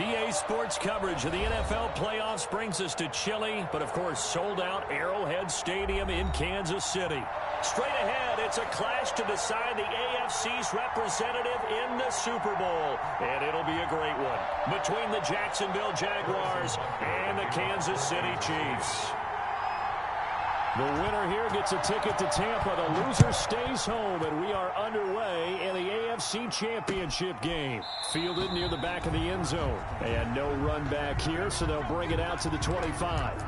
EA Sports coverage of the NFL playoffs brings us to chilly, but of course sold-out Arrowhead Stadium in Kansas City. Straight ahead, it's a clash to decide the AFC's representative in the Super Bowl, and it'll be a great one between the Jacksonville Jaguars and the Kansas City Chiefs. The winner here gets a ticket to Tampa. The loser stays home, and we are underway in the AFC Championship game. Fielded near the back of the end zone. And no run back here, so they'll bring it out to the 25.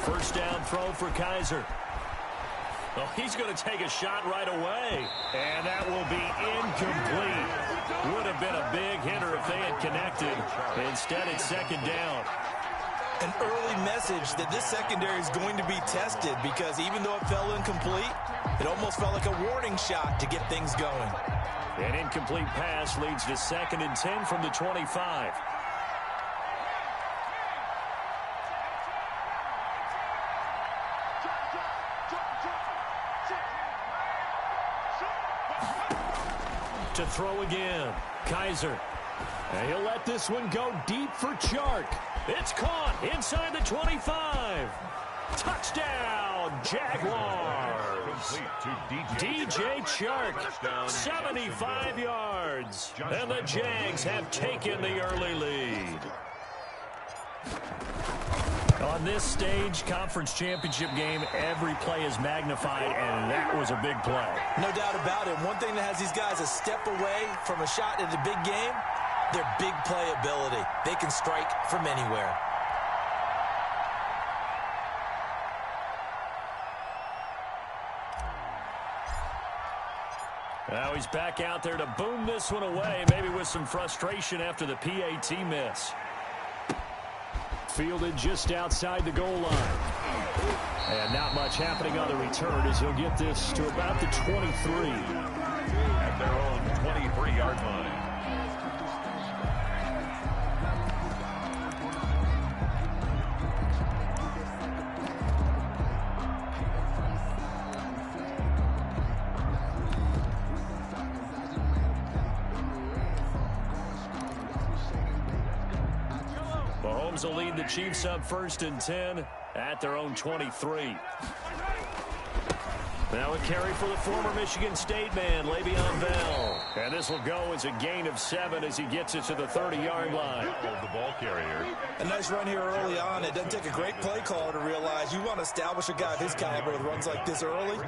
First down throw for Kaiser. Oh, he's going to take a shot right away. And that will be incomplete. Would have been a big hitter if they had connected. Instead, it's second down. An early message that this secondary is going to be tested because even though it fell incomplete, it almost felt like a warning shot to get things going. An incomplete pass leads to 2nd and 10 from the 25. To throw again. Kaiser. And he'll let this one go deep for Chark. It's caught inside the 25. Touchdown, Jaguars. DJ Chark, 75 yards. And the Jags have taken the early lead. On this stage, conference championship game, every play is magnified, and that was a big play. No doubt about it. One thing that has these guys a step away from a shot at the big game, their big play ability. They can strike from anywhere. Now he's back out there to boom this one away, maybe with some frustration after the PAT miss. Fielded just outside the goal line. And not much happening on the return as he'll get this to about the 23. At their own 23-yard line. Mahomes will lead the Chiefs up 1st and 10 at their own 23. Now a carry for the former Michigan State man, Le'Veon Bell. And this will go as a gain of 7 as he gets it to the 30-yard line. The ball carrier. A nice run here early on. It doesn't take a great play caller to realize you want to establish a guy of his caliber with runs like this early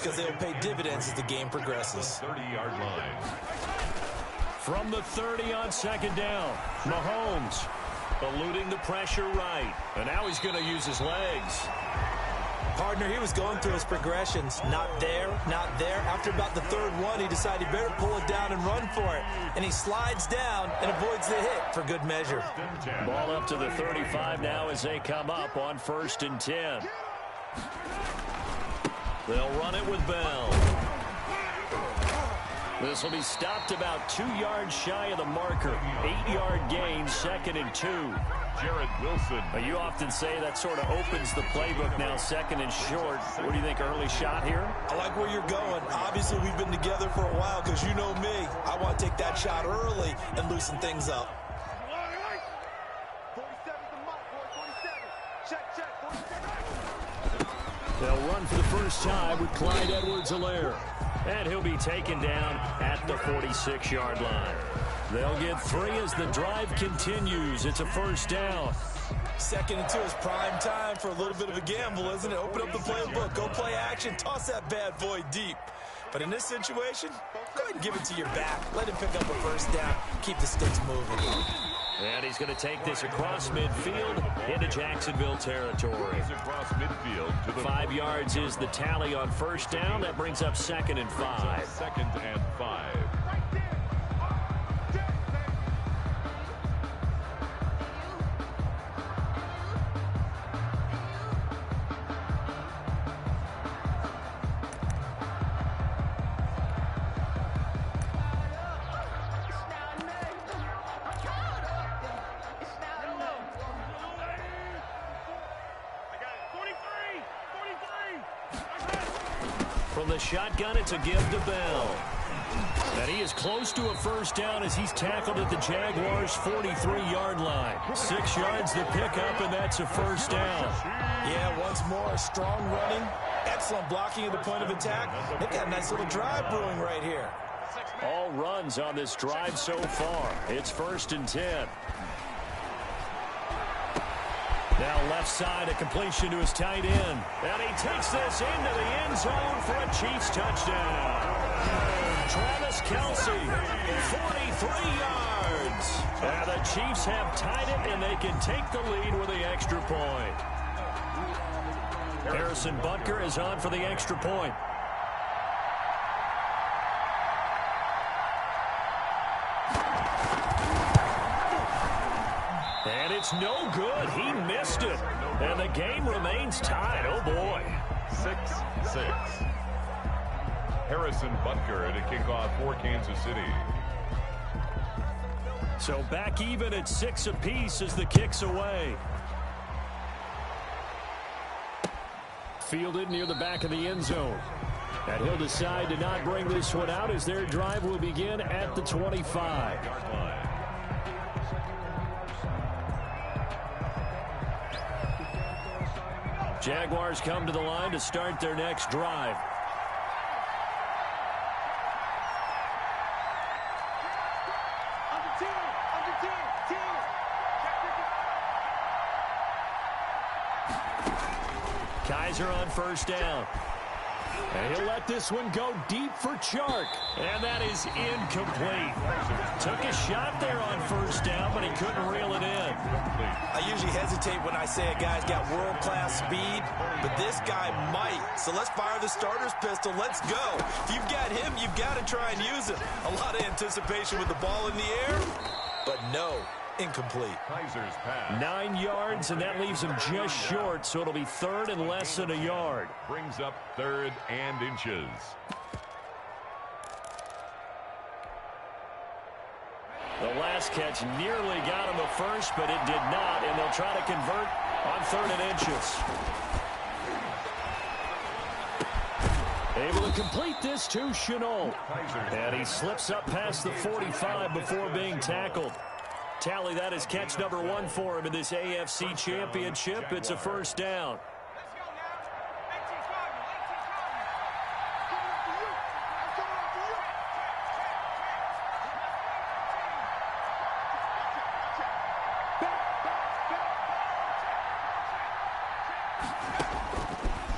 because they'll pay dividends as the game progresses. 30-yard line. From the 30 on 2nd down, Mahomes eluding the pressure right. And now he's going to use his legs. Partner, he was going through his progressions. Not there, not there. After about the 3rd one, he decided he better pull it down and run for it. And he slides down and avoids the hit for good measure. Ball up to the 35 now as they come up on 1st and 10. They'll run it with Bell. This will be stopped about 2 yards shy of the marker. 8-yard gain, 2nd and 2. Jared Wilson. You often say that sort of opens the playbook now, 2nd and short. What do you think, early shot here? I like where you're going. Obviously, we've been together for a while because you know me. I want to take that shot early and loosen things up. They'll run for the first time with Clyde Edwards-Helaire. And he'll be taken down at the 46-yard line. They'll get 3 as the drive continues. It's a 1st down. 2nd and 2 is prime time for a little bit of a gamble, isn't it? Open up the playbook, go play action, toss that bad boy deep. But in this situation, go ahead and give it to your back. Let him pick up a 1st down. Keep the sticks moving. And he's going to take this across midfield into Jacksonville territory. Across midfield to the 5 yards is the tally on 1st down. That brings up 2nd and 5. 2nd and 5. From the shotgun, it's a give to Bell. And he is close to a first down as he's tackled at the Jaguars' 43-yard line. 6 yards to pick up, and that's a first down. Yeah, once more, strong running, excellent blocking at the point of attack. They've got a nice little drive brewing right here. All runs on this drive so far. It's 1st and 10. Now left side, a completion to his tight end. And he takes this into the end zone for a Chiefs touchdown. Travis Kelce, 43 yards. And the Chiefs have tied it, and they can take the lead with the extra point. Harrison Butker is on for the extra point. And it's no good. He missed it. And the game remains tied. Oh, boy. 6-6. Harrison Butker to kick off for Kansas City. So back even at 6 apiece as the kick's away. Fielded near the back of the end zone. And he'll decide to not bring this one out as their drive will begin at the 25. Jaguars come to the line to start their next drive. Kaiser on first down. And he'll let this one go deep for Chark. And that is incomplete. Took a shot there on first down, but he couldn't reel it in. I usually hesitate when I say a guy's got world-class speed, but this guy might. So let's fire the starter's pistol. Let's go. If you've got him, you've got to try and use him. A lot of anticipation with the ball in the air, but no. Incomplete. 9 yards, and that leaves him just short, so it'll be 3rd and less than a yard. Brings up 3rd and inches. The last catch nearly got him a first, but it did not, and they'll try to convert on 3rd and inches. Able to complete this to Chenault. And he slips up past the 45 before being tackled. Tally, that is catch number 1 for him in this AFC Championship. It's a first down.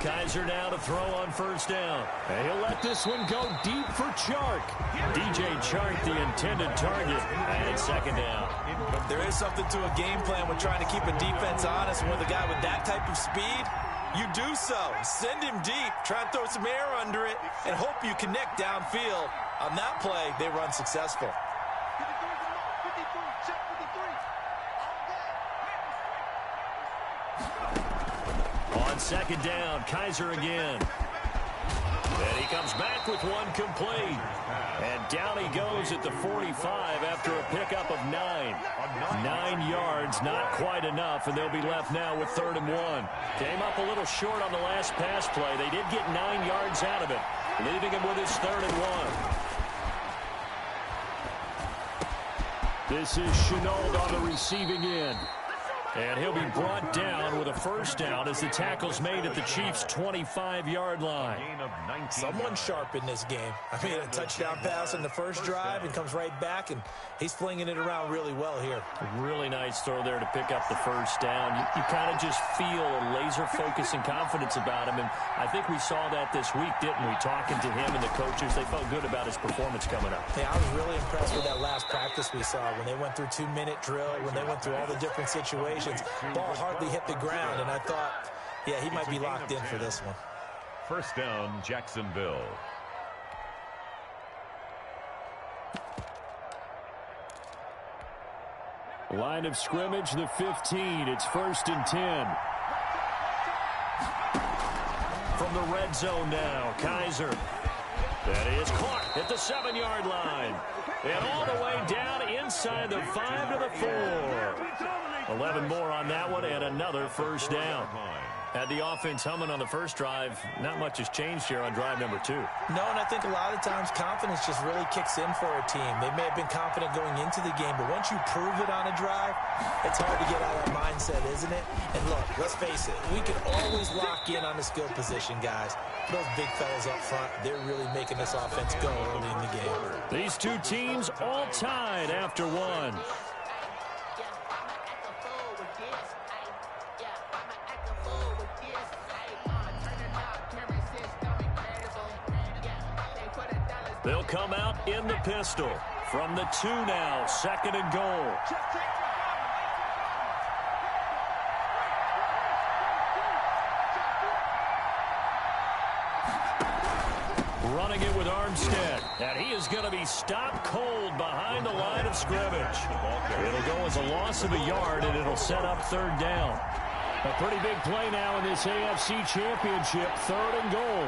Kaiser now to throw on first down. And he'll let this one go deep for Chark. DJ Chark, the intended target, and it's 2nd down. There is something to a game plan when trying to keep a defense honest. And with a guy with that type of speed, you do so. Send him deep, try and throw some air under it, and hope you connect downfield. On that play, they run successful. On 2nd down, Kaiser again. And he comes back with one complete. And down he goes at the 45 after a pickup of 9. 9 yards, not quite enough, and they'll be left now with 3rd and 1. Came up a little short on the last pass play. They did get 9 yards out of it, leaving him with his 3rd and 1. This is Chenault on the receiving end. And he'll be brought down with a first down as the tackle's made at the Chiefs' 25-yard line. Someone sharp in this game. I mean, a touchdown pass in the first drive and comes right back, and he's flinging it around really well here. Really nice throw there to pick up the first down. You kind of just feel a laser focus and confidence about him, and I think we saw that this week, didn't we? Talking to him and the coaches, they felt good about his performance coming up. Yeah, I was really impressed with that last practice we saw when they went through 2-minute drill, when they went through all the different situations. Ball hardly hit the ground, and I thought, yeah, he might be locked in for this one. First down, Jacksonville. Line of scrimmage, the 15. It's 1st and 10. From the red zone now, Kaiser. That is caught at the 7-yard line. And all the way down inside the 5 to the 4. 11 more on that one, and another first down. Had the offense humming on the first drive. Not much has changed here on drive number 2. No, and I think a lot of times confidence just really kicks in for a team. They may have been confident going into the game, but once you prove it on a drive, it's hard to get out of that mindset, isn't it? And look, let's face it, we can always lock in on the skill position, guys. Those big fellas up front, they're really making this offense go early in the game. These two teams all tied after one. They'll come out in the pistol. From the 2 now, 2nd and goal. Running it with Armstead. And he is going to be stopped cold behind the line of scrimmage. It'll go as a loss of a yard, and it'll set up 3rd down. A pretty big play now in this AFC Championship. 3rd and goal.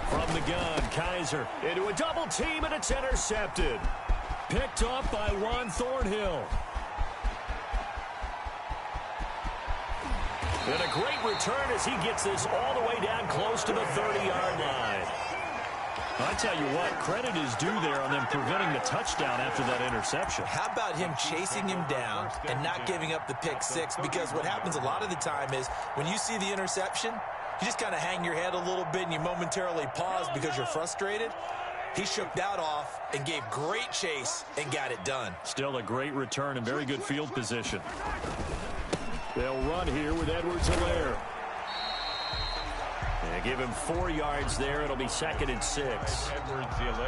From the gun, Kaiser into a double team, and it's intercepted. Picked up by Juan Thornhill. And a great return as he gets this all the way down close to the 30-yard line. I tell you what, credit is due there on them preventing the touchdown after that interception. How about him chasing him down and not giving up the pick 6? Because what happens a lot of the time is when you see the interception, you just kind of hang your head a little bit and you momentarily pause because you're frustrated. He shook that off and gave great chase and got it done. Still a great return and very good field position. They'll run here with Edwards-Helaire. And give him 4 yards there. It'll be 2nd and 6.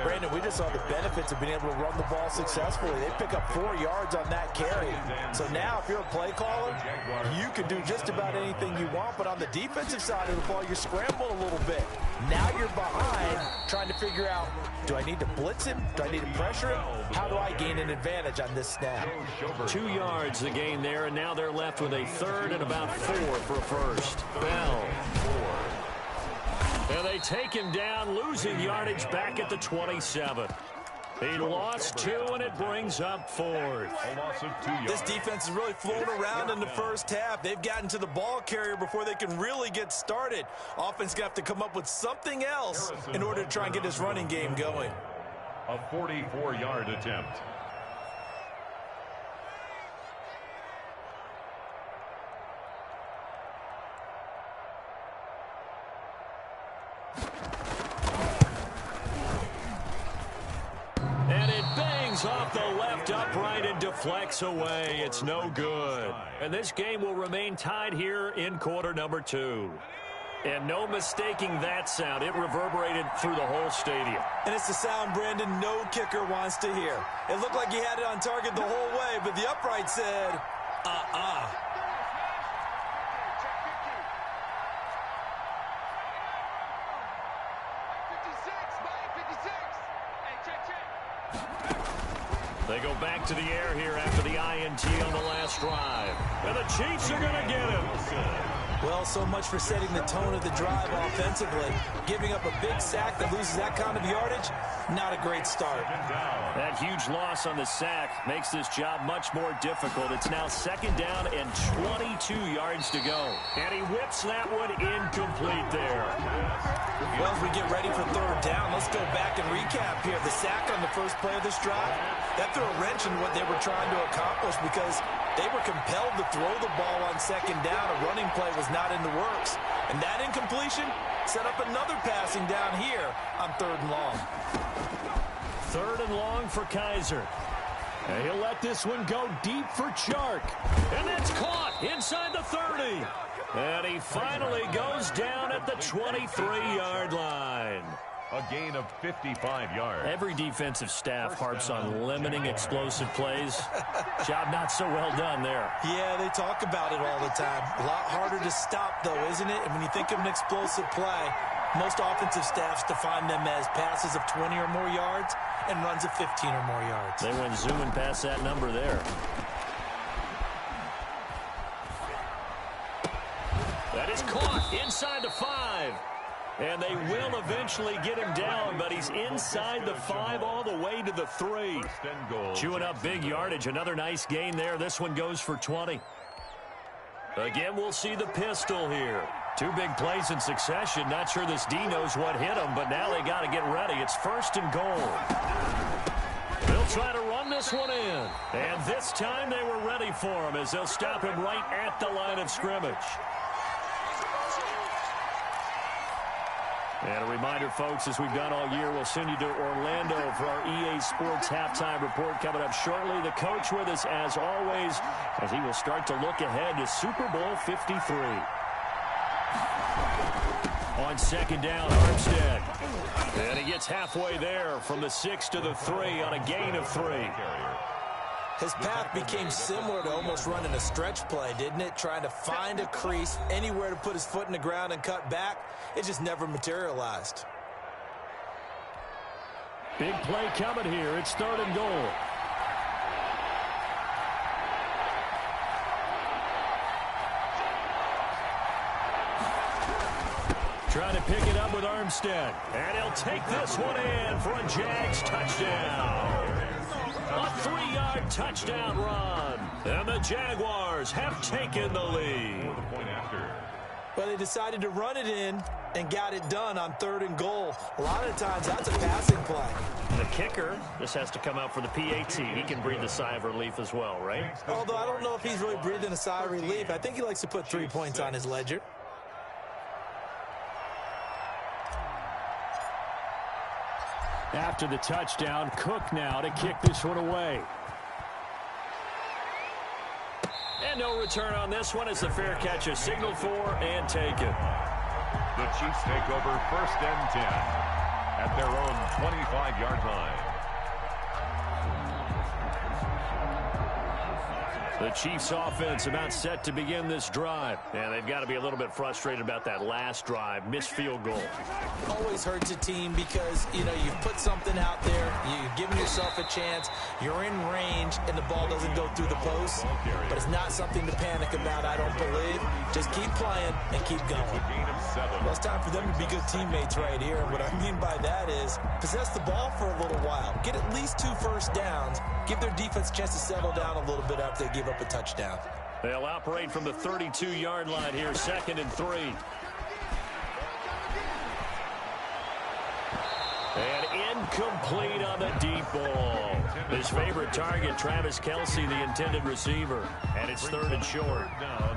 Brandon, we just saw the benefits of being able to run the ball successfully. They pick up 4 yards on that carry. So now if you're a play caller, you can do just about anything you want. But on the defensive side of the ball, you're scrambling a little bit. Now you're behind trying to figure out, do I need to blitz him? Do I need to pressure him? How do I gain an advantage on this snap? 2 yards the gain there, and now they're left with a 3rd and about 4 for a first. Bell. And they take him down, losing yardage back at the 27. He lost 2, and it brings up 4th. A loss of 2 yards. This defense is really flown around in the first half. They've gotten to the ball carrier before they can really get started. Offense got to come up with something else in order to try and get this running game going. A 44-yard attempt. And it bangs off the left upright and deflects away. It's no good. And this game will remain tied here in quarter number 2. And no mistaking that sound. It reverberated through the whole stadium. And it's the sound, Brandon, no kicker wants to hear. It looked like he had it on target the whole way, but the upright said, They go back to the air here after the INT on the last drive. And the Chiefs are going to get him. Well, so much for setting the tone of the drive offensively. Giving up a big sack that loses that kind of yardage, not a great start. That huge loss on the sack makes this job much more difficult. It's now 2nd down and 22 yards to go. And he whips that one incomplete there. Well, as we get ready for 3rd down, let's go back and recap here. The sack on the first play of this drive, that threw a wrench in what they were trying to accomplish because they were compelled to throw the ball on 2nd down. A running play was not in the works. And that incompletion set up another passing down here on 3rd and long. 3rd and long for Kaiser. And he'll let this one go deep for Chark. And that's caught inside the 30. And he finally goes down at the 23-yard line. A gain of 55 yards. Every defensive staff harps on limiting explosive plays. Job not so well done there. Yeah, they talk about it all the time. A lot harder to stop, though, isn't it? And when you think of an explosive play, most offensive staffs define them as passes of 20 or more yards and runs of 15 or more yards. They went zooming past that number there. That is caught inside the 5. And they will eventually get him down, but he's inside the 5 all the way to the 3. Chewing up big yardage. Another nice gain there. This one goes for 20. Again, we'll see the pistol here. 2 big plays in succession. Not sure this D knows what hit him, but now they got to get ready. It's 1st and goal. They'll try to run this one in. And this time they were ready for him as they'll stop him right at the line of scrimmage. And a reminder, folks, as we've done all year, we'll send you to Orlando for our EA Sports halftime report coming up shortly. The coach with us, as always, as he will start to look ahead to Super Bowl 53. On 2nd down, Armstead. And he gets halfway there from the 6 to the 3 on a gain of 3. His path became similar to almost running a stretch play, didn't it? Trying to find a crease, anywhere to put his foot in the ground and cut back. It just never materialized. Big play coming here. It's 3rd and goal. Trying to pick it up with Armstead. And he'll take this one in for a Jags touchdown. A 3-yard touchdown run. And the Jaguars have taken the lead. Well, they decided to run it in and got it done on 3rd and goal. A lot of times, that's a passing play. The kicker, this has to come out for the PAT. He can breathe a sigh of relief as well, right? Although I don't know if he's really breathing a sigh of relief. I think he likes to put 3 points on his ledger. After the touchdown, Cook now to kick this one away. And no return on this one as the fair catch is signaled for and taken. The Chiefs take over 1st and 10 at their own 25-yard line. The Chiefs offense about set to begin this drive. And they've got to be a little bit frustrated about that last drive. Missed field goal. Always hurts a team because, you know, you've put something out there. You've given yourself a chance. You're in range, and the ball doesn't go through the post. But it's not something to panic about, I don't believe. Just keep playing and keep going. Well, it's time for them to be good teammates right here. And what I mean by that is possess the ball for a little while. Get at least 2 first downs. Give their defense a chance to settle down a little bit after they give up a touchdown. They'll operate from the 32-yard line here, 2nd and 3. And incomplete on the deep ball. His favorite target, Travis Kelce, the intended receiver. And it's 3rd and short.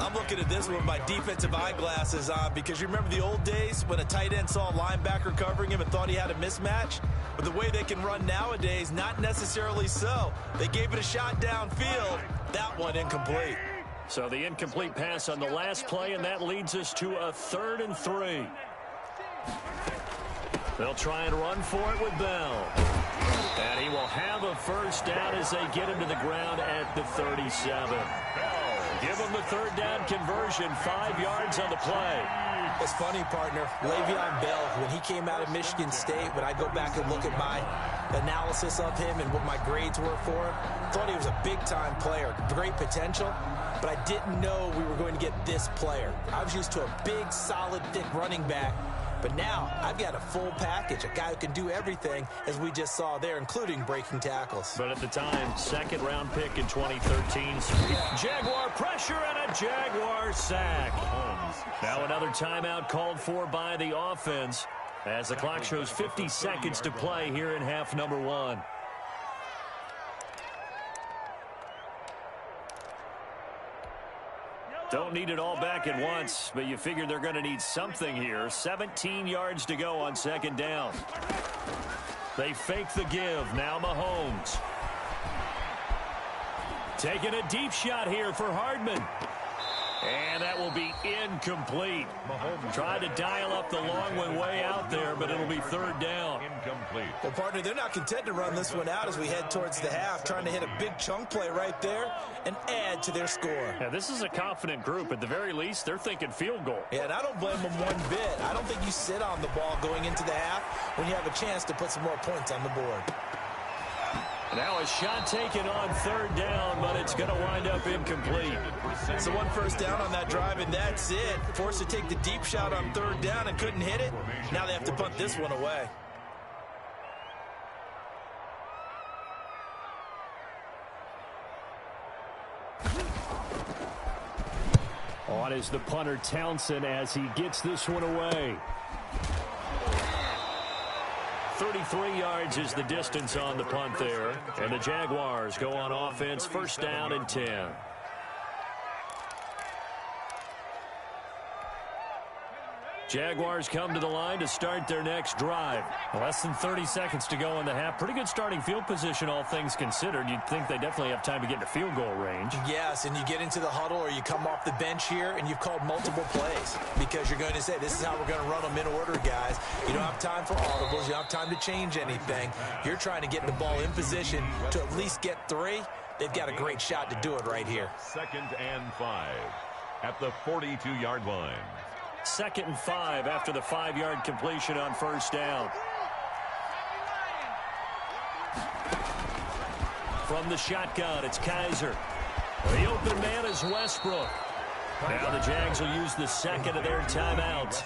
I'm looking at this with my defensive eyeglasses on because you remember the old days when a tight end saw a linebacker covering him and thought he had a mismatch? But the way they can run nowadays, not necessarily so. They gave it a shot downfield. That one incomplete. So the incomplete pass on the last play, and that leads us to a 3rd and 3. They'll try and run for it with Bell. And he will have a first down as they get him to the ground at the 37. Give him the 3rd down conversion, 5 yards on the play. It's funny, partner. Le'Veon Bell, when he came out of Michigan State, when I go back and look at my analysis of him and what my grades were for him, thought he was a big-time player, great potential, but I didn't know we were going to get this player. I was used to a big, solid, thick running back, but now I've got a full package, a guy who can do everything, as we just saw there, including breaking tackles. But at the time, 2nd-round pick in 2013. Jaguar pressure and a Jaguar sack. Now another timeout called for by the offense as the clock shows 50 seconds to play here in half number 1. Don't need it all back at once, but you figure they're going to need something here. 17 yards to go on 2nd down. They fake the give. Now Mahomes. Taking a deep shot here for Hardman. And that will be incomplete. Mahomes tried to dial up the long one way out there, but it'll be 3rd down. Incomplete. Well, partner, they're not content to run this one out as we head towards the half, trying to hit a big chunk play right there and add to their score. Yeah, this is a confident group. At the very least, they're thinking field goal. Yeah, and I don't blame them one bit. I don't think you sit on the ball going into the half when you have a chance to put some more points on the board. Now a shot taken on third down, but it's going to wind up incomplete. So one first down on that drive, and that's it. Forced to take the deep shot on third down and couldn't hit it. Now they have to punt this one away. On is the punter Townsend as he gets this one away. 33 yards is the distance on the punt there. And the Jaguars go on offense, first down and 10. Jaguars come to the line to start their next drive. Less than 30 seconds to go in the half. Pretty good starting field position, all things considered. You'd think they definitely have time to get into field goal range. Yes, and you get into the huddle or you come off the bench here and you've called multiple plays because you're going to say, this is how we're going to run them in order, guys. You don't have time for audibles. You don't have time to change anything. You're trying to get the ball in position to at least get 3. They've got a great shot to do it right here. 2nd and 5 at the 42-yard line. 2nd and 5 after the 5-yard completion on first down. From the shotgun, it's Kaiser. The open man is Westbrook. Now the Jags will use the second of their timeouts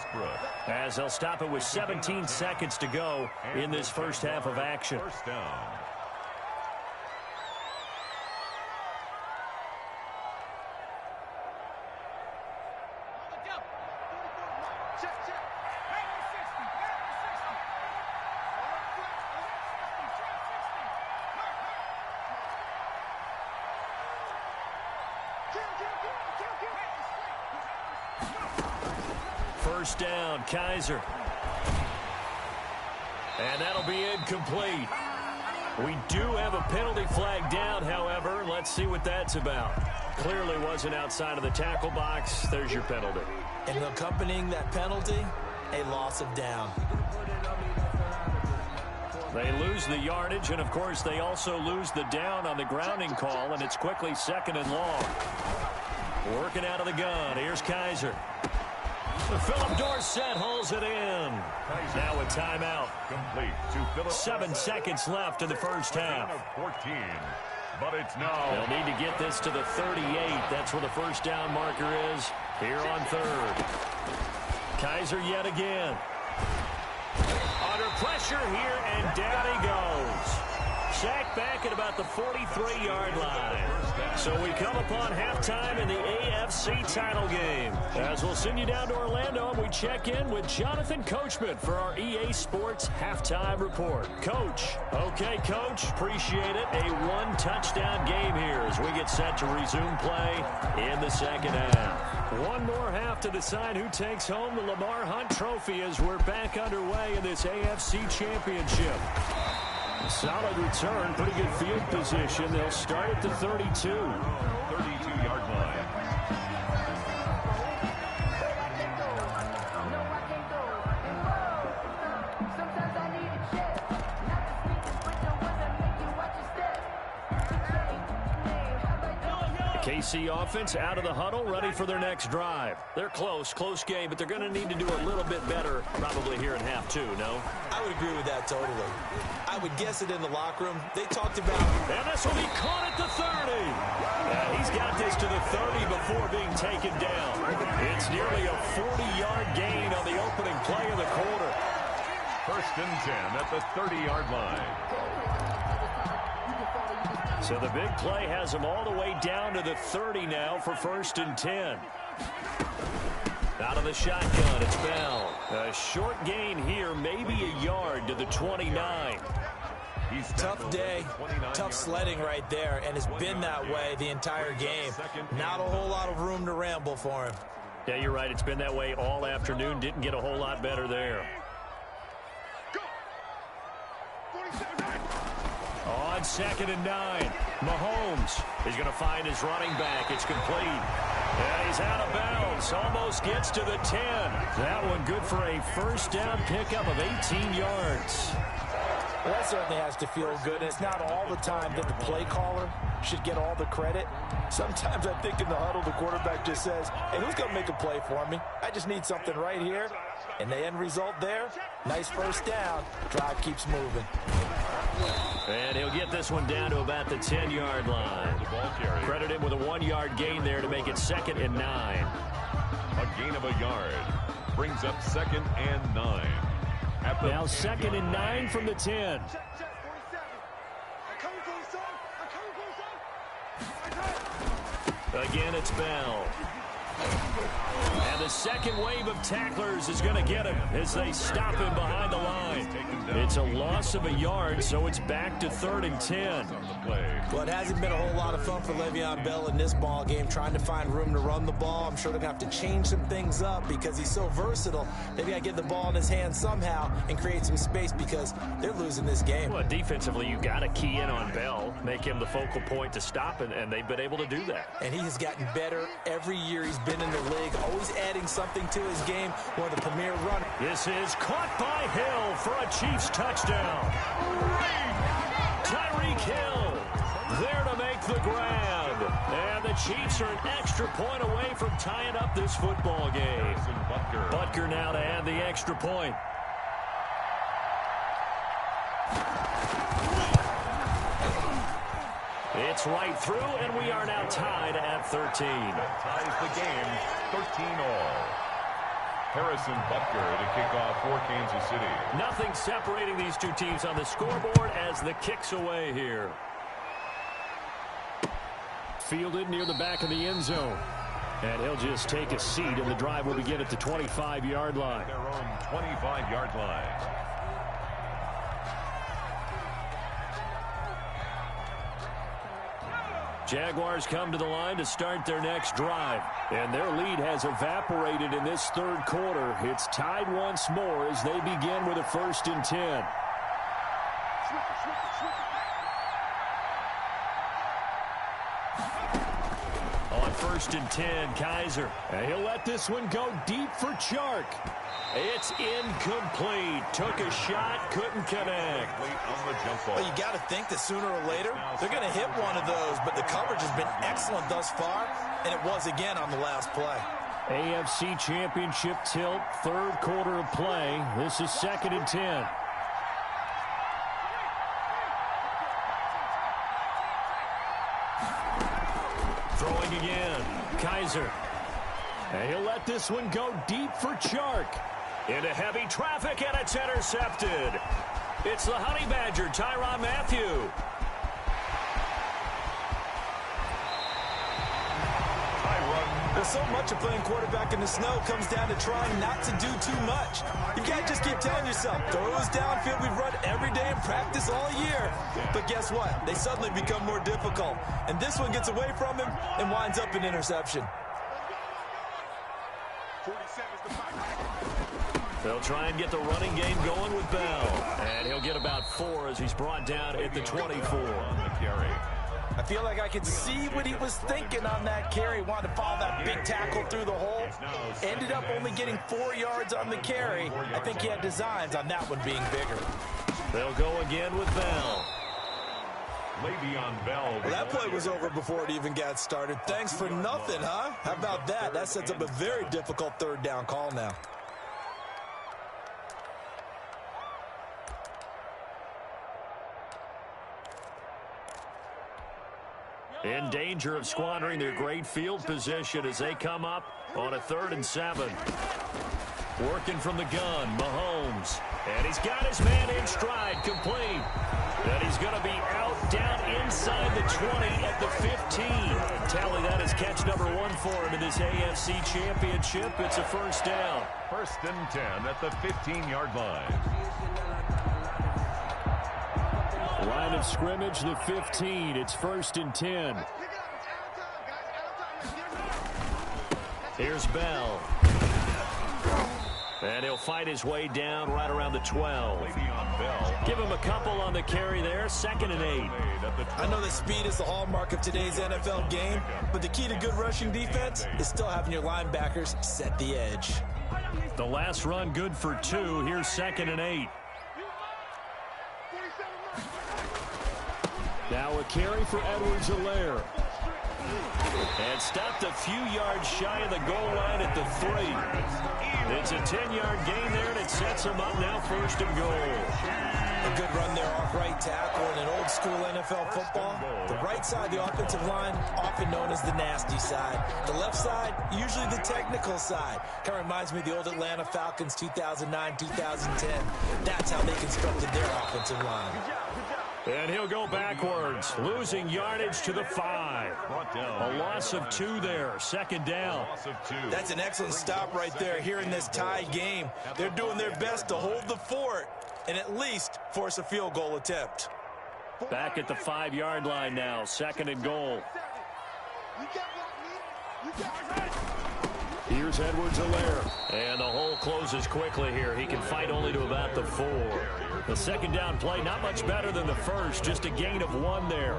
as they'll stop it with 17 seconds to go in this first half of action. First down. First down, Kaiser. And that'll be incomplete. We do have a penalty flag down, however. Let's see what that's about. Clearly wasn't outside of the tackle box. There's your penalty. And accompanying that penalty, a loss of down. They lose the yardage, and of course they also lose the down on the grounding call, and it's quickly 2nd and long. Working out of the gun. Here's Kaiser. Philip Dorsett hauls it in. Now a timeout. Complete to Philip. 7 seconds left in the first half. 14. But it's now. They'll need to get this to the 38. That's where the first down marker is here on third. Kaiser yet again. Under pressure here, and down he goes. Sacked back at about the 43-yard line. So we come upon halftime in the AFC title game. As we'll send you down to Orlando, and we check in with Jonathan Coachman for our EA Sports Halftime Report. Coach. Okay, Coach. Appreciate it. A 1-touchdown game here as we get set to resume play in the second half. One more half to decide who takes home the Lamar Hunt Trophy as we're back underway in this AFC Championship. Solid return, pretty good field position. They'll start at the 32. 32-yard line. KC offense out of the huddle, ready for their next drive. They're close game, but they're going to need to do a little bit better probably here in half 2, no? I would agree with that totally. I would guess it in the locker room. They talked about... And this will be caught at the 30. He's got this to the 30 before being taken down. It's nearly a 40-yard gain on the opening play of the quarter. 1st and 10 at the 30-yard line. So the big play has them all the way down to the 30 now for 1st and 10. Out of the shotgun, it's Bell. A short gain here, maybe a yard to the 29. Tough day, tough sledding right there, and it's been that way the entire game. Not a whole lot of room to ramble for him. Yeah, you're right. It's been that way all afternoon. Didn't get a whole lot better there. On 2nd and 9, Mahomes is going to find his running back. It's complete. And he's out of bounds. Almost gets to the 10. That one good for a first down pickup of 18 yards. Well, that certainly has to feel good. And it's not all the time that the play caller should get all the credit. Sometimes I think in the huddle, the quarterback just says, hey, who's going to make a play for me? I just need something right here. And the end result there, nice first down. Drive keeps moving. And he'll get this one down to about the 10-yard line. Credit him with a 1-yard gain there to make it 2nd and 9. A gain of a yard brings up 2nd and 9. Now 2nd and 9 from the 10. Again, it's Bell. And the second wave of tacklers is going to get him as they stop him behind the line. It's a loss of a yard, so it's back to 3rd and 10. Well, it hasn't been a whole lot of fun for Le'Veon Bell in this ball game, trying to find room to run the ball. I'm sure they're going to have to change some things up because he's so versatile. They've got to get the ball in his hands somehow and create some space because they're losing this game. Well, defensively, you got to key in on Bell, make him the focal point to stop, and they've been able to do that. And he has gotten better every year he's been in the league, always adding something to his game. One of the premier runners. This is caught by Hill for a Chiefs touchdown. Tyreek Hill there to make the grab. And the Chiefs are an extra point away from tying up this football game. Butker now to add the extra point. It's right through, and we are now tied at 13. Ties the game, 13-all. Harrison Butker to kick off for Kansas City. Nothing separating these two teams on the scoreboard as the kick's away here. Fielded near the back of the end zone. And he'll just take a seat, and the drive will begin at the 25-yard line. Their own 25-yard line. Jaguars come to the line to start their next drive. And their lead has evaporated in this third quarter. It's tied once more as they begin with a 1st and 10. On 1st and 10, Kaiser. And he'll let this one go deep for Chark. It's incomplete. Took a shot, couldn't connect. Well, you got to think that sooner or later they're going to hit one of those, but the coverage has been excellent thus far, and it was again on the last play. AFC Championship tilt, third quarter of play. This is 2nd and 10. Throwing again. Kaiser. And he'll let this one go deep for Chark. Into heavy traffic, and it's intercepted. It's the Honey Badger, Tyrann Mathieu. Well, so much of playing quarterback in the snow comes down to trying not to do too much. You can't just keep telling yourself, throws downfield we've run every day in practice all year. But guess what? They suddenly become more difficult. And this one gets away from him and winds up an interception. They'll try and get the running game going with Bell. And he'll get about 4 as he's brought down at the 24. On the carry. I feel like I could see what he was thinking on that carry. Wanted to follow that big tackle through the hole. Ended up only getting 4 yards on the carry. I think he had designs on that one being bigger. They'll go again with Bell. Le'Veon Bell. Well, that play was over before it even got started. Thanks for nothing, huh? How about that? That sets up a very difficult third down call now. In danger of squandering their great field position as they come up on a 3rd and 7. Working from the gun, Mahomes. And he's got his man in stride, complete. And he's going to be out down inside the 20 at the 15. Tally, that is catch number 1 for him in this AFC Championship. It's a 1st down. 1st and 10 at the 15-yard line. Line of scrimmage, the 15. It's 1st and 10. Here's Bell. And he'll fight his way down right around the 12. Give him a couple on the carry there. 2nd and 8. I know that speed is the hallmark of today's NFL game, but the key to good rushing defense is still having your linebackers set the edge. The last run good for 2. Here's 2nd and 8. Now a carry for Edwards-Helaire. And stopped a few yards shy of the goal line at the 3. It's a 10-yard gain there, and it sets them up now 1st and goal. A good run there off right tackle in an old-school NFL football. The right side, the offensive line, often known as the nasty side. The left side, usually the technical side. Kind of reminds me of the old Atlanta Falcons 2009, 2010. That's how they constructed their offensive line. And he'll go backwards, losing yardage to the 5. A loss of 2 there, 2nd down. That's an excellent stop right there here in this tie game. They're doing their best to hold the fort and at least force a field goal attempt. Back at the 5-yard line now, 2nd and goal. Here's Edwards-Helaire. And the hole closes quickly here. He can fight only to about the 4. The 2nd down play, not much better than the first. Just a gain of 1 there.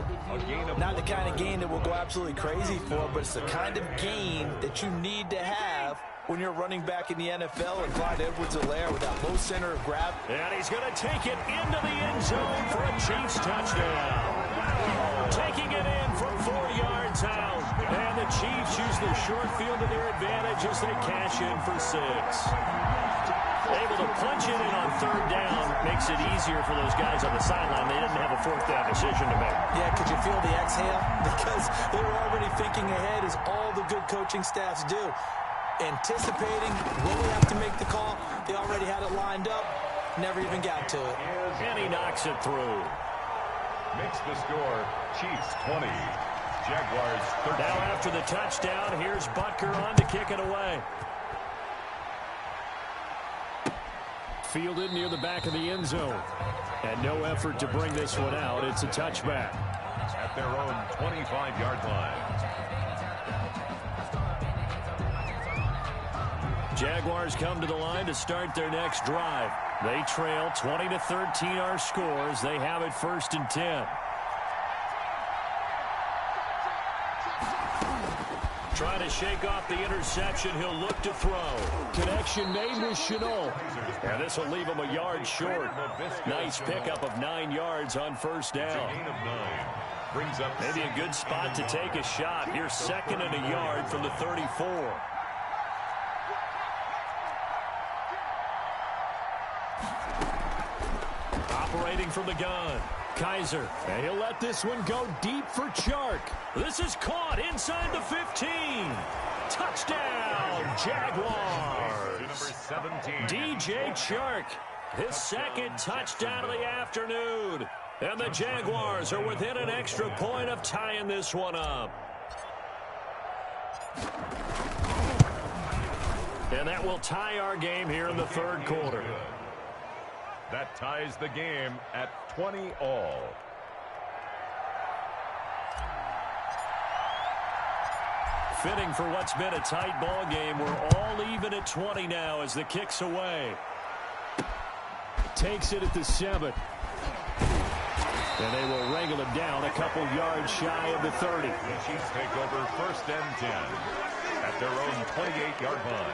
Not the kind of gain that we'll go absolutely crazy for, but it's the kind of gain that you need to have when you're running back in the NFL and Clyde Edwards-Helaire with that low center of gravity. And he's going to take it into the end zone for a Chiefs touchdown. Taking it in from 4 yards out. And the Chiefs use the short field to their advantage as they cash in for 6. Able to punch it in on 3rd down makes it easier for those guys on the sideline. They didn't have a 4th down decision to make. Yeah, could you feel the exhale? Because they were already thinking ahead, as all the good coaching staffs do. Anticipating when we have to make the call. They already had it lined up. Never even got to it. And he knocks it through. Makes the score Chiefs 20, Jaguars 13. Now after the touchdown, here's Butker on to kick it away. Fielded near the back of the end zone. And no effort to bring this one out. It's a touchback. At their own 25-yard line. Jaguars come to the line to start their next drive. They trail 20-13 our scores. They have it 1st and 10. Trying to shake off the interception. He'll look to throw. Connection made with Chenault. And this will leave him a yard short. Nice pickup of 9 yards on 1st down. Maybe a good spot to take a shot. Here's 2nd and a yard from the 34. Operating from the gun. Kaiser. And he'll let this one go deep for Chark. This is caught inside the 15. Touchdown, Jaguars. Number 17. DJ Chark. His 2nd touchdown of the afternoon. And the Jaguars are within an extra point of tying this one up. And that will tie our game here in the 3rd quarter. That ties the game at 20 all. Fitting for what's been a tight ball game. We're all even at 20 now as the kick's away. Takes it at the 7. And they will wrangle him down a couple yards shy of the 30. The Chiefs take over 1st and 10 at their own 28-yard line.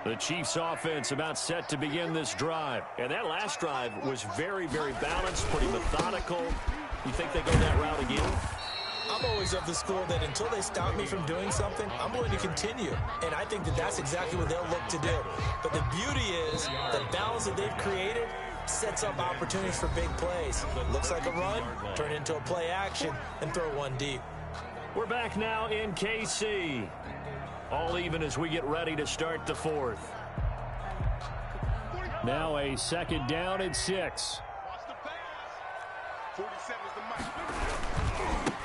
The Chiefs offense about set to begin this drive. And that last drive was very, very balanced, pretty methodical. You think they go that route again? I'm always of the school that until they stop me from doing something, I'm going to continue. And I think that that's exactly what they'll look to do. But the beauty is the balance that they've created sets up opportunities for big plays. Looks like a run, turn into a play action, and throw one deep. We're back now in KC. All even as we get ready to start the 4th. Now a 2nd down and 6.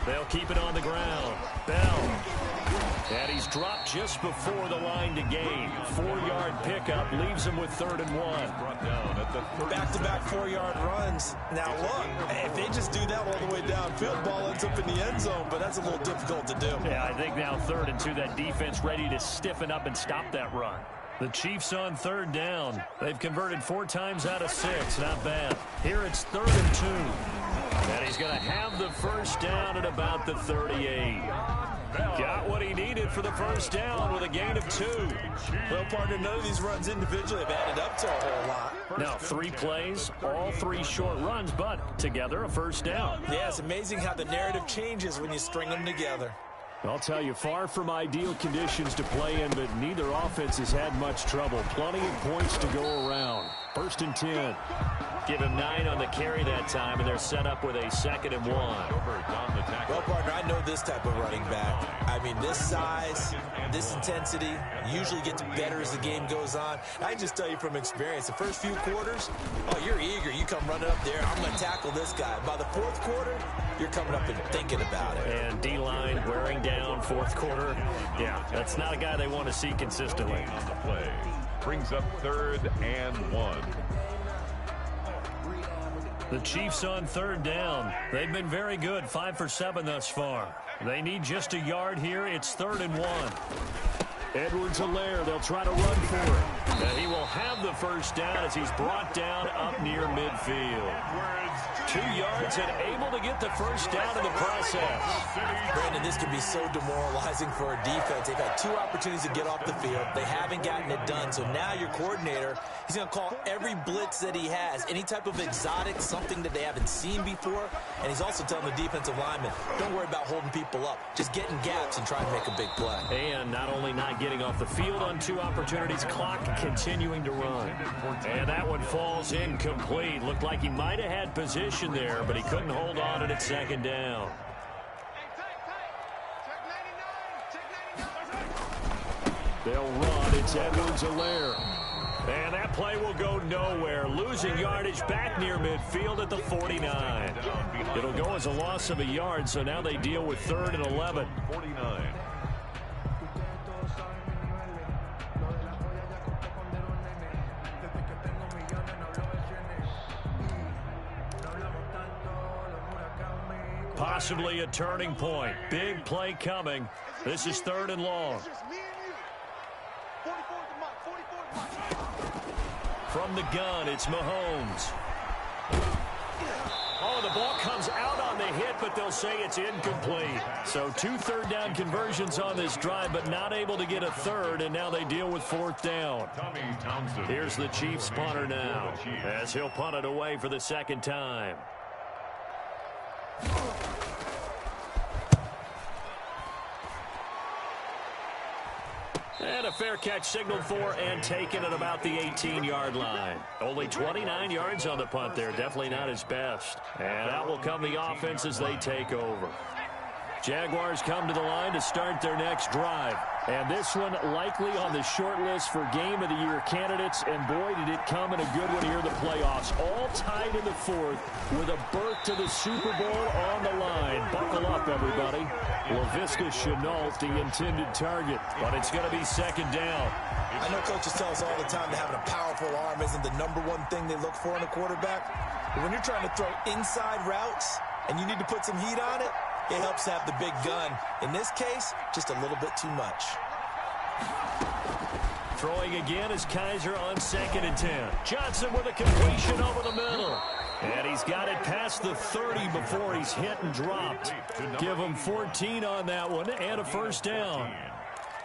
They'll keep it on the ground. Bell. And he's dropped just before the line to gain. 4-yard pickup leaves him with 3rd and 1. Back-to-back 4-yard runs. Now look, if they just do that all the way downfield, ball ends up in the end zone, but that's a little difficult to do. Yeah, I think now 3rd and 2, that defense ready to stiffen up and stop that run. The Chiefs on 3rd down. They've converted 4 times out of 6. Not bad. Here it's 3rd and 2. And he's going to have the first down at about the 38. Got what he needed for the first down with a gain of 2. Well, partner, none of these runs individually have added up to a whole lot. Now, 3 plays, all 3 short runs, but together a first down. Yeah, it's amazing how the narrative changes when you string them together. I'll tell you, far from ideal conditions to play in, but neither offense has had much trouble. Plenty of points to go around. 1st and 10. Give him 9 on the carry that time, and they're set up with a 2nd and 1. Well, partner, I know this type of running back. I mean, this size, this intensity usually gets better as the game goes on. I can just tell you from experience, the first few quarters, oh, you're eager. You come running up there, I'm going to tackle this guy. By the 4th quarter, you're coming up and thinking about it. And D-line wearing down 4th quarter. Yeah, that's not a guy they want to see consistently. On the play. Brings up 3rd and 1. The Chiefs on 3rd down. They've been very good, 5 for 7 thus far. They need just a yard here. It's 3rd and 1. Edwards-Helaire, they'll try to run for it. And he will have the first down as he's brought down up near midfield. 2 yards and able to get the first down in the process. Brandon, this can be so demoralizing for a defense. They've had 2 opportunities to get off the field. They haven't gotten it done. So now your coordinator, he's going to call every blitz that he has, any type of exotic, something that they haven't seen before. And he's also telling the defensive lineman, don't worry about holding people up. Just get in gaps and try and make a big play. And not only not getting off the field on 2 opportunities, clock continuing to run. And that one falls incomplete. Looked like he might have had position there, but he couldn't hold on and it's 2nd down. They'll run. It's Edwards-Helaire. And that play will go nowhere. Losing yardage back near midfield at the 49. It'll go as a loss of a yard, so now they deal with 3rd and 11. 49. Possibly a turning point. Big play coming. This is 3rd and long. From the gun, it's Mahomes. Oh, the ball comes out on the hit, but they'll say it's incomplete. So 2 3rd down conversions on this drive, but not able to get a 3rd, and now they deal with 4th down. Here's the Chiefs punter now, as he'll punt it away for the 2nd time. And a fair catch signaled for and taken at about the 18-yard line. Only 29 yards on the punt there. Definitely not his best. And out will come the offense as they take over. Jaguars come to the line to start their next drive. And this one likely on the short list for Game of the Year candidates. And boy, did it come in a good one here in the playoffs. All tied in the 4th with a berth to the Super Bowl on the line. Buckle up, everybody. Laviska Shenault, the intended target. But it's going to be 2nd down. I know coaches tell us all the time that having a powerful arm isn't the #1 thing they look for in a quarterback. But when you're trying to throw inside routes and you need to put some heat on it, it helps have the big gun. In this case, just a little bit too much. Throwing again is Kaiser on 2nd and 10. Johnson with a completion over the middle. And he's got it past the 30 before he's hit and dropped. Give him 14 on that one and a first down.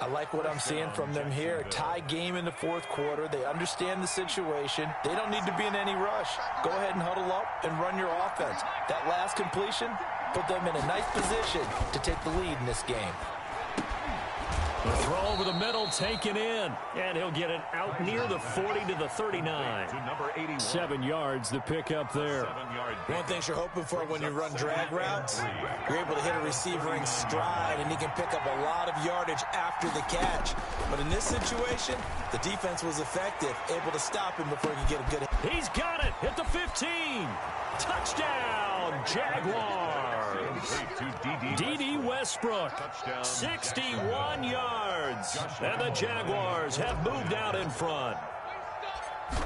I like what I'm seeing from them here. Tie game in the 4th quarter. They understand the situation. They don't need to be in any rush. Go ahead and huddle up and run your offense. That last completion put them in a nice position to take the lead in this game. The throw over the middle taken in. And he'll get it out near the 40 to the 39. 7 yards the pick up there. One thing you're hoping for when you run drag routes, you're able to hit a receiver in stride and he can pick up a lot of yardage after the catch. But in this situation, the defense was effective, able to stop him before he could get a good hit. He's got it at the 15. Touchdown, Jaguars. D.D. Westbrook, 61 yards. And the Jaguars have moved out in front.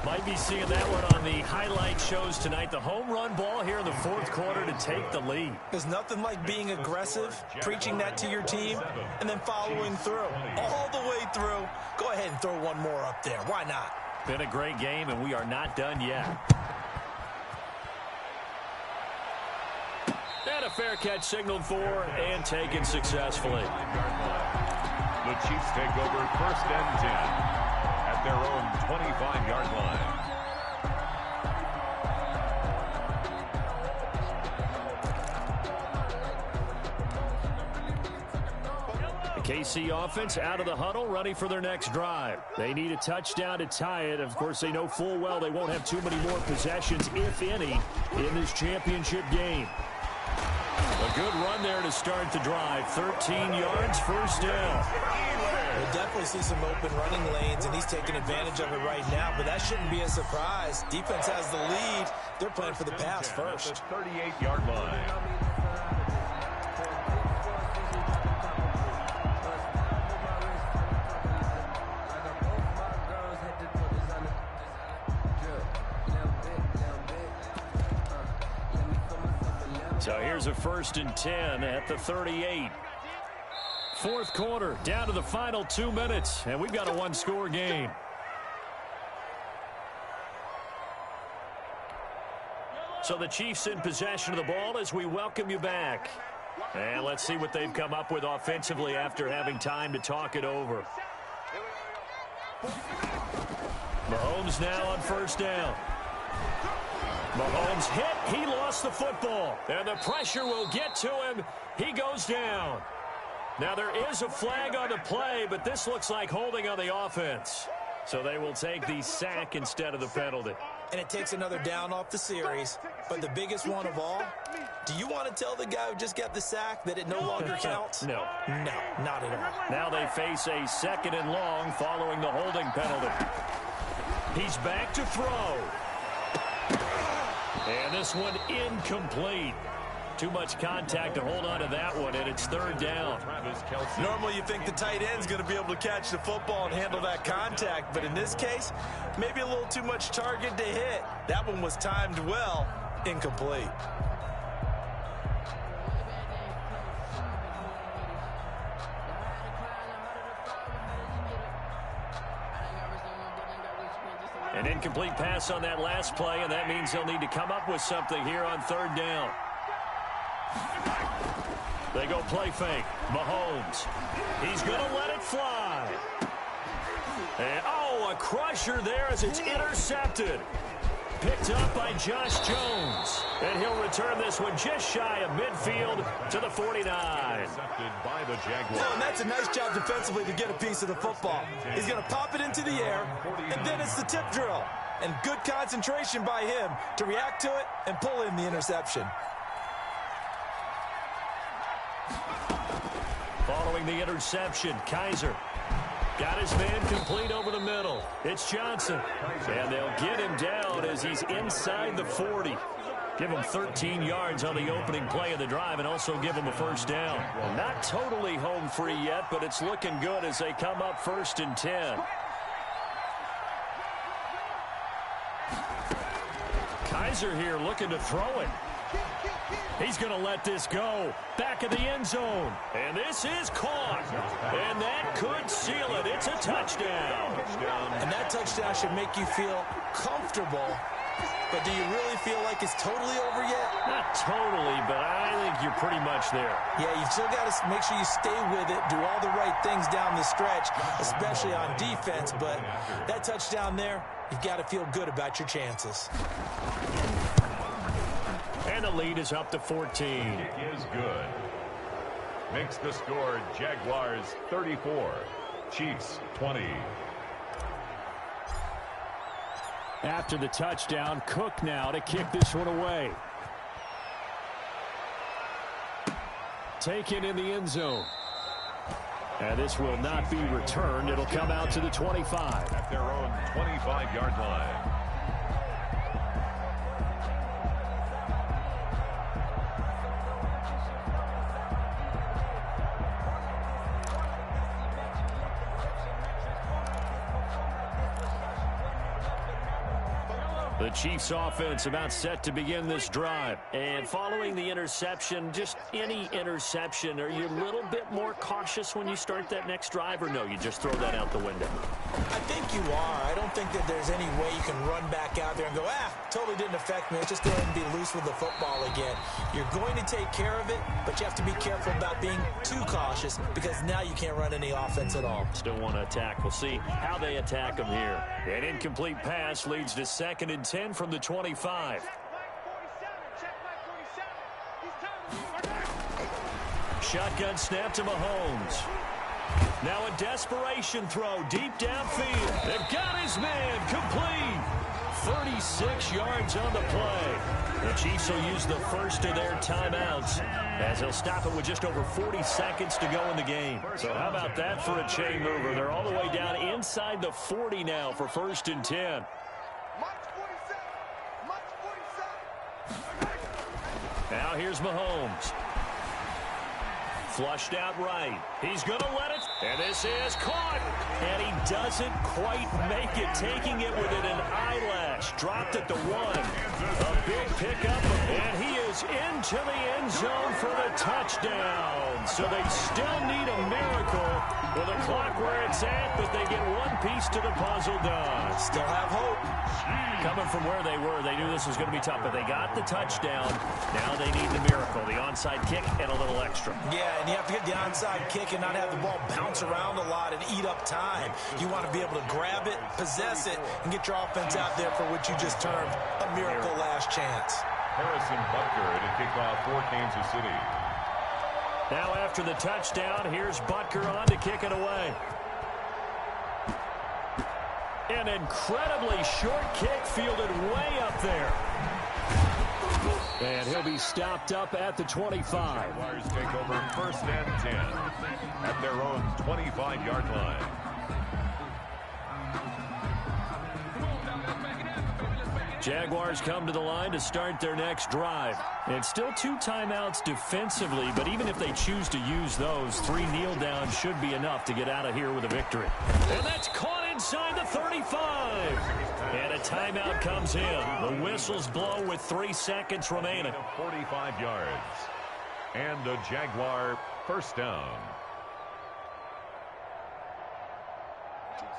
Might be seeing that one on the highlight shows tonight. The home run ball here in the 4th quarter to take the lead. There's nothing like being aggressive, preaching that to your team, and then following through. All the way through. Go ahead and throw one more up there. Why not? Been a great game, and we are not done yet. a fair catch signaled for and taken successfully. The Chiefs take over 1st and 10 at their own 25-yard line. KC offense out of the huddle, ready for their next drive. They need a touchdown to tie it. Of course, they know full well they won't have too many more possessions, if any, in this championship game. A good run there to start the drive. 13 yards, first down. We'll definitely see some open running lanes, and he's taking advantage of it right now, but that shouldn't be a surprise. Defense has the lead. They're playing for the pass first. 38-yard line. So here's a 1st and 10 at the 38. 4th quarter, down to the final 2 minutes, and we've got a one-score game. So the Chiefs in possession of the ball as we welcome you back. And let's see what they've come up with offensively after having time to talk it over. Mahomes now on 1st down. Mahomes hit. He lost the football. And the pressure will get to him. He goes down. Now there is a flag on the play, but this looks like holding on the offense. So they will take the sack instead of the penalty. And it takes another down off the series. But the biggest one of all, do you want to tell the guy who just got the sack that it no longer counts? No. No, not at all. Now they face a 2nd and long following the holding penalty. He's back to throw. And this one incomplete. Too much contact to hold on to that one, and it's 3rd down. Normally you think the tight end's going to be able to catch the football and handle that contact, but in this case, maybe a little too much target to hit. That one was timed well, incomplete. An incomplete pass on that last play, and that means they'll need to come up with something here on 3rd down. They go play fake. Mahomes. He's going to let it fly. And, a crusher there as it's intercepted. Picked up by Josh Jones. And he'll return this one just shy of midfield to the 49. Intercepted by the Jaguars. And that's a nice job defensively to get a piece of the football. He's going to pop it into the air, and then it's the tip drill. And good concentration by him to react to it and pull in the interception. Following the interception, Kaiser got his man complete over the middle. It's Johnson. And they'll get him down as he's inside the 40. Give him 13 yards on the opening play of the drive and also give him a 1st down. Not totally home free yet, but it's looking good as they come up 1st and 10. Kaiser here looking to throw it. He's going to let this go. Back of the end zone. And this is caught. And that could seal it. It's a touchdown. And that touchdown should make you feel comfortable. But do you really feel like it's totally over yet? Not totally, but I think you're pretty much there. Yeah, you still got to make sure you stay with it, do all the right things down the stretch, especially on defense. But that touchdown there, you've got to feel good about your chances. And the lead is up to 14. It is good. Makes the score Jaguars 34, Chiefs 20. After the touchdown, Cook now to kick this one away. Taken in the end zone. And this will not be returned. It'll come out to the 25. At their own 25-yard line. The Chiefs offense about set to begin this drive. And following the interception, just any interception, are you a little bit more cautious when you start that next drive, or no, you just throw that out the window? I think you are. I don't think that there's any way you can run back out there and go, totally didn't affect me. Let's just go ahead and be loose with the football again. You're going to take care of it, but you have to be careful about being too cautious because now you can't run any offense at all. Still want to attack. We'll see how they attack them here. An incomplete pass leads to 2nd and 10 from the 25. Shotgun snap to Mahomes. Now a desperation throw deep downfield. They've got his man complete. 36 yards on the play. The Chiefs will use the first of their timeouts as they'll stop it with just over 40 seconds to go in the game. So how about that for a chain mover? They're all the way down inside the 40 now for 1st and 10. Now here's Mahomes. Flushed out right. He's going to let it. And this is caught. And he doesn't quite make it. Taking it within an eyelash. Dropped at the 1. A big pickup. And he is into the end zone for the touchdown. So they still need a miracle with a clock where it's at, but they get one piece to the puzzle done. Still have hope. Coming from where they were, they knew this was going to be tough, but they got the touchdown. Now they need the miracle, the onside kick and a little extra. Yeah, and you have to get the onside kick and not have the ball bounce around a lot and eat up time. You want to be able to grab it, possess it, and get your offense out there for what you just termed a miracle last chance. Harrison Butker to kick off for Kansas City. Now after the touchdown, here's Butker on to kick it away. An incredibly short kick fielded way up there. And he'll be stopped up at the 25. Jaguars take over 1st and 10 at their own 25-yard line. Jaguars come to the line to start their next drive. It's still 2 timeouts defensively, but even if they choose to use those, 3 kneel downs should be enough to get out of here with a victory. And that's caught inside the 35. And a timeout comes in. The whistles blow with 3 seconds remaining. 45 yards. And the Jaguar 1st down.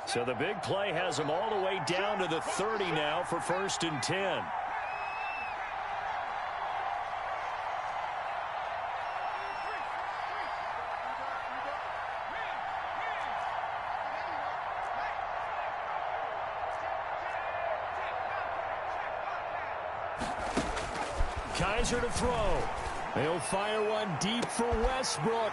So the big play has them all the way down to the 30 now for 1st and 10. Kaiser to throw. They'll fire one deep for Westbrook.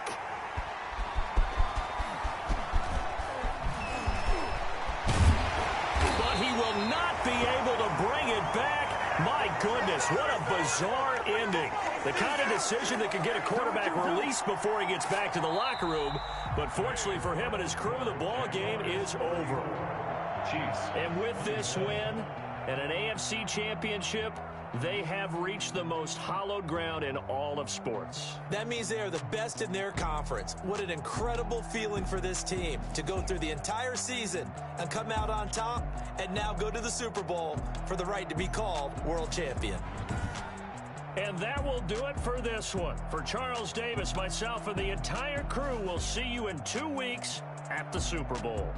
He will not be able to bring it back. My goodness, what a bizarre ending. The kind of decision that could get a quarterback released before he gets back to the locker room. But fortunately for him and his crew, the ball game is over. Chiefs. And with this win and an AFC championship, they have reached the most hallowed ground in all of sports. That means they are the best in their conference. What an incredible feeling for this team to go through the entire season and come out on top and now go to the Super Bowl for the right to be called world champion. And that will do it for this one. For Charles Davis, myself, and the entire crew, we'll see you in 2 weeks at the Super Bowl.